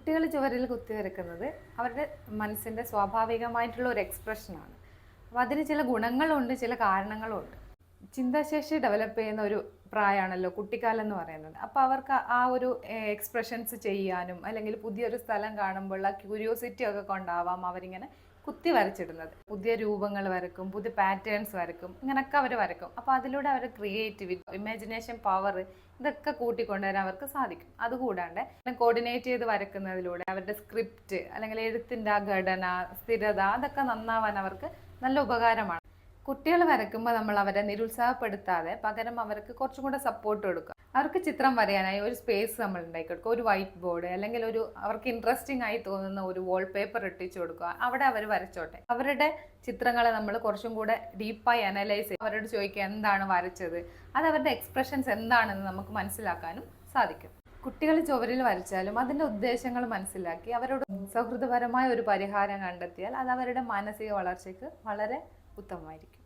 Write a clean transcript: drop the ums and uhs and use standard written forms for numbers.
കുട്ടികൾ ചുവരിൽ കുത്തിവരക്കുന്നത് അവരുടെ മനസ്സിൻ്റെ സ്വാഭാവികമായിട്ടുള്ള ഒരു എക്സ്പ്രഷനാണ്. അപ്പോൾ അതിന് ചില ഗുണങ്ങളുണ്ട്, ചില കാരണങ്ങളുമുണ്ട്. ചിന്താശേഷി ഡെവലപ്പ് ചെയ്യുന്ന ഒരു പ്രായമാണല്ലോ കുട്ടിക്കാലം എന്ന് പറയുന്നത്. അപ്പോൾ അവർക്ക് ആ ഒരു എക്സ്പ്രഷൻസ് ചെയ്യാനും അല്ലെങ്കിൽ പുതിയൊരു സ്ഥലം കാണുമ്പോഴുള്ള ക്യൂരിയോസിറ്റി ഒക്കെ കൊണ്ടാവാം അവരിങ്ങനെ കുത്തി വരച്ചിടുന്നത്. പുതിയ രൂപങ്ങൾ വരക്കും, പുതിയ പാറ്റേൺസ് വരക്കും, ഇങ്ങനെയൊക്കെ അവർ വരക്കും. അപ്പോൾ അതിലൂടെ അവർ ക്രിയേറ്റിവിറ്റി, ഇമാജിനേഷൻ പവർ ഇതൊക്കെ കൂട്ടിക്കൊണ്ടുവരാൻ അവർക്ക് സാധിക്കും. അതുകൂടാണ്ട് കോർഡിനേറ്റ് ചെയ്ത് വരക്കുന്നതിലൂടെ അവരുടെ സ്ക്രിപ്റ്റ് അല്ലെങ്കിൽ എഴുത്തിൻ്റെ ആ ഘടന, സ്ഥിരത അതൊക്കെ നന്നാവാൻ അവർക്ക് നല്ല ഉപകാരമാണ്. കുട്ടികൾ വരയ്ക്കുമ്പോൾ നമ്മൾ അവരെ നിരുത്സാഹപ്പെടുത്താതെ പകരം അവർക്ക് കുറച്ചും കൂടെ സപ്പോർട്ട് കൊടുക്കുക. അവർക്ക് ചിത്രം വരയാനായി ഒരു സ്പേസ് നമ്മൾ ഉണ്ടാക്കി കൊടുക്കുക. ഒരു വൈറ്റ് ബോർഡ് അല്ലെങ്കിൽ അവർക്ക് ഇൻട്രസ്റ്റിംഗ് ആയി തോന്നുന്ന ഒരു വാൾ പേപ്പർ ഇട്ടിച്ചു കൊടുക്കുക. അവിടെ അവർ വരച്ചോട്ടെ. അവരുടെ ചിത്രങ്ങളെ നമ്മൾ കുറച്ചും കൂടെ ഡീപ്പായി അനലൈസ് ചെയ്യും. അവരോട് ചോദിക്കുക എന്താണ് വരച്ചത്, അത് അവരുടെ എക്സ്പ്രഷൻസ് എന്താണെന്ന് നമുക്ക് മനസ്സിലാക്കാനും സാധിക്കും. കുട്ടികൾ ചുവരിൽ വരച്ചാലും അതിൻ്റെ ഉദ്ദേശങ്ങൾ മനസ്സിലാക്കി അവരോട് സൗഹൃദപരമായ ഒരു പരിഹാരം കണ്ടെത്തിയാൽ അത് അവരുടെ മാനസിക വളർച്ചയ്ക്ക് വളരെ ഉത്തമമായിരിക്കും.